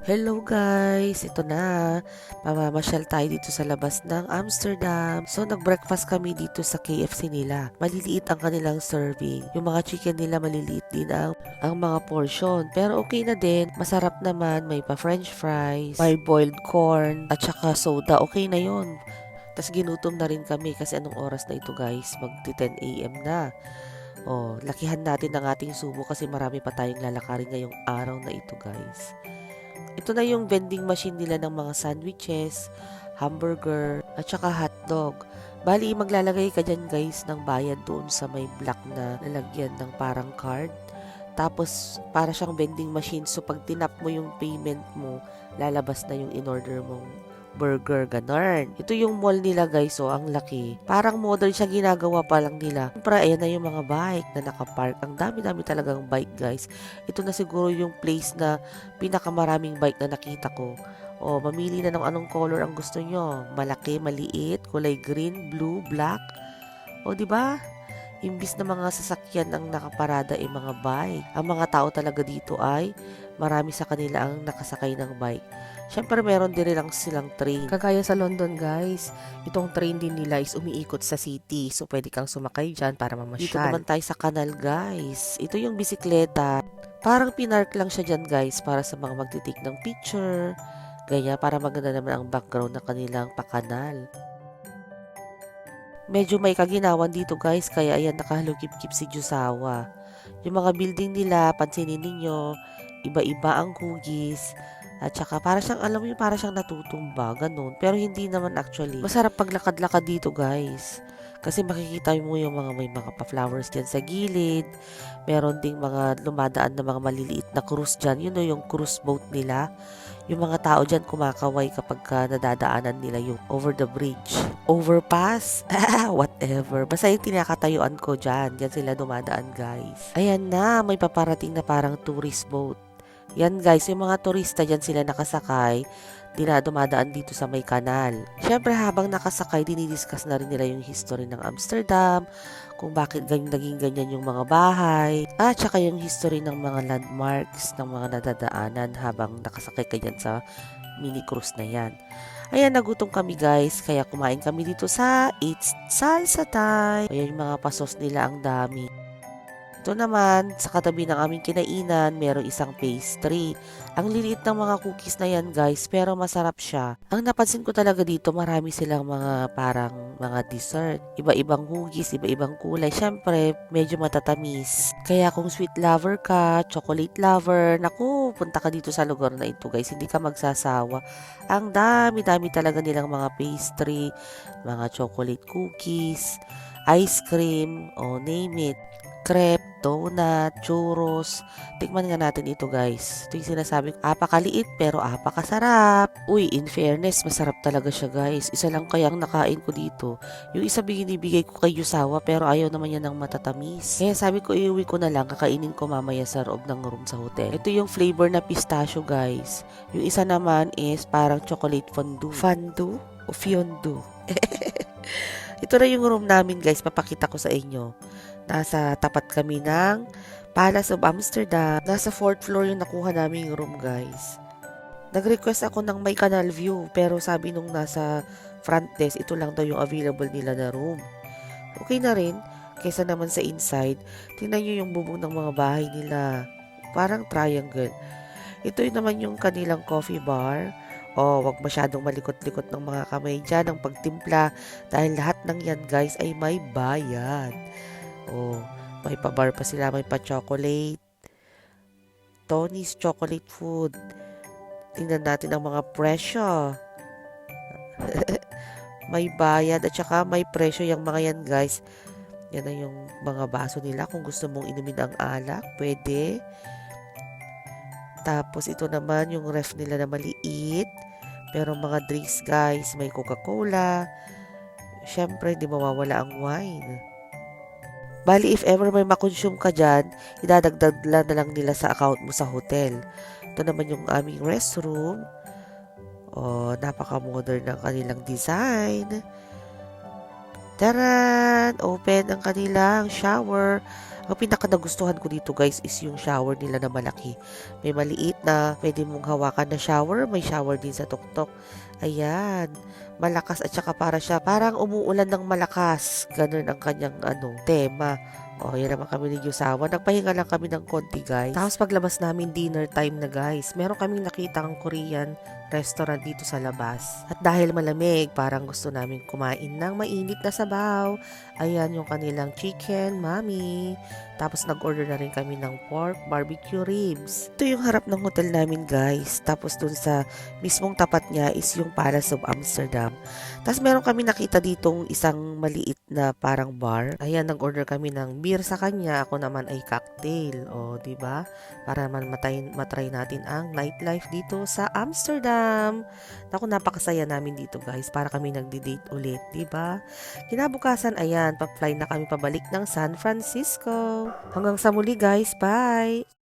Hello guys! Ito na. Mamamasyal tayo dito sa labas ng Amsterdam. So, nag-breakfast kami dito sa KFC nila. Maliliit ang kanilang serving. Yung mga chicken nila maliliit din ang mga portion. Pero okay na din. Masarap naman. May pa french fries, may boiled corn, at saka soda. Okay na yon. Tapos ginutom na rin kami kasi anong oras na ito guys? Magti 10 a.m. na. Oh, lakihan natin ang ating subo kasi marami pa tayong lalakarin ngayong araw na ito guys. Ito na yung vending machine nila ng mga sandwiches, hamburger, at saka hotdog. Bali, maglalagay ka dyan guys ng bayad doon sa may black na lalagyan ng parang card. Tapos, para siyang vending machine. So, pag tinap mo yung payment mo, lalabas na yung in-order mong burger, ganun. Ito yung mall nila guys, so ang laki. Parang modern siya, ginagawa pa lang nila. Siyempre, ayan na yung mga bike na nakapark. Ang dami-dami talagang bike guys. Ito na siguro yung place na pinakamaraming bike na nakita ko. O, mamili na ng anong color ang gusto nyo. Malaki, maliit, kulay green, blue, black. O, di ba? Imbis na mga sasakyan ang nakaparada ay mga bike. Ang mga tao talaga dito ay marami sa kanila ang nakasakay ng bike. Siyempre, meron din lang silang train. Kagaya sa London, guys, itong train din nila is umiikot sa city. So, pwede kang sumakay dyan para mamasyal. Dito naman tayo sa kanal, guys. Ito yung bisikleta. Parang pinark lang siya dyan, guys, para sa mga magtitik ng picture. Ganyan, para maganda naman ang background ng kanilang pakanal. Medyo may kaginawan dito guys, kaya ayan nakahalukip-kip si Jusawa. Yung mga building nila, pansinin ninyo, iba-iba ang hugis. At saka para siyang, alam mo yung para siyang natutumba, ganun. Pero hindi naman actually. Masarap paglakad-lakad dito guys. Kasi makikita mo yung mga may mga pa-flowers dyan sa gilid. Meron ding mga lumadaan na mga maliliit na cruise dyan. Yun o yung cruise boat nila. Yung mga tao dyan kumakaway kapag nadadaanan nila yung over the bridge. Overpass? Whatever. Basta yung tinakatayuan ko dyan. Dyan sila dumadaan guys. Ayan na, may paparating na parang tourist boat. Yan guys, yung mga turista dyan sila nakasakay, dumadaan dito sa may kanal. Siyempre habang nakasakay, dinidiscuss na rin nila yung history ng Amsterdam, kung bakit naging ganyan yung mga bahay, at saka yung history ng mga landmarks ng mga nadadaanan habang nakasakay ka dyan sa mini cruise na yan. Ayan, nagutom kami guys, kaya kumain kami dito sa It's Salsa Time. Ayan yung mga pasos nila, ang dami. Ito naman, sa katabi ng aming kinainan, merong isang pastry. Ang liliit ng mga cookies na yan guys, pero masarap siya. Ang napansin ko talaga dito, marami silang mga parang mga dessert. Iba-ibang hugis, iba-ibang kulay. Siyempre, medyo matatamis. Kaya kung sweet lover ka, chocolate lover, naku, punta ka dito sa lugar na ito guys, hindi ka magsasawa. Ang dami-dami talaga nilang mga pastry, mga chocolate cookies, ice cream, o name it. Crepe, donut, churros. Tikman nga natin ito guys. Ito yung sinasabi ko, apakaliit pero apakasarap. Uy, in fairness, masarap talaga siya guys. Isa lang kayang nakain ko dito. Yung isa binibigay ko kay Yusawa pero ayaw naman niya ng matatamis. Kaya sabi ko, iuwi ko na lang, kakainin ko mamaya sa loob ng room sa hotel. Ito yung flavor na pistachio guys. Yung isa naman is parang chocolate fondue. Fondue o fondue? Ito na yung room namin guys, papakita ko sa inyo. Nasa tapat kami ng Palace of Amsterdam. Nasa 4th floor yung nakuha naming room guys. Nag-request ako ng may canal view, pero sabi nung nasa front desk, ito lang daw yung available nila na room. Okay na rin, kaysa naman sa inside. Tingnan nyo yung bubong ng mga bahay nila. Parang triangle. Ito yung naman yung kanilang coffee bar. Wag masyadong malikot-likot ng mga kamay dyan ng pagtimpla dahil lahat ng yan guys ay may bayad. May pa-bar pa sila, may pa-chocolate. Tony's Chocolate Food. Tingnan natin ang mga presyo. May bayad at saka may presyo yung mga yan guys. Yan na yung mga baso nila. Kung gusto mong inumin ang alak, pwede. Tapos ito naman yung ref nila na maliit. Pero mga drinks guys, may Coca-Cola. Siyempre, di mawawala ang wine. Bali, if ever may makonsume ka dyan, idadagdag na lang nila sa account mo sa hotel. Ito naman yung aming restroom. Napaka-modern ng kanilang design. Taran! Open ang kanilang shower. Ang pinaka nagustuhan ko dito guys is yung shower nila na malaki. May maliit na pwede mong hawakan na shower, may shower din sa tuktok. Ayan, malakas at saka para siya parang umuulan ng malakas. Ganun ang kanyang tema. O, yan naman kami ni Yusawa. Nagpahinga lang kami ng konti, guys. Tapos paglabas namin, dinner time na, guys. Meron kaming nakita ang Korean restaurant dito sa labas. At dahil malamig, parang gusto namin kumain ng mainit na sabaw. Ayan yung kanilang chicken, mami. Tapos nag-order na rin kami ng pork barbecue ribs. Ito yung harap ng hotel namin, guys. Tapos dun sa mismong tapat niya is yung Palace of Amsterdam. Tapos meron kami nakita ditong isang maliit na parang bar. Ayan, nag-order kami ng beer sa kanya. Ako naman ay cocktail. O, di ba? Para man matry natin ang nightlife dito sa Amsterdam. Naku, napakasaya namin dito, guys. Para kami nagdi-date ulit, di ba? Kinabukasan, ayan, pa-fly na kami pabalik ng San Francisco. Hanggang sa muli, guys. Bye!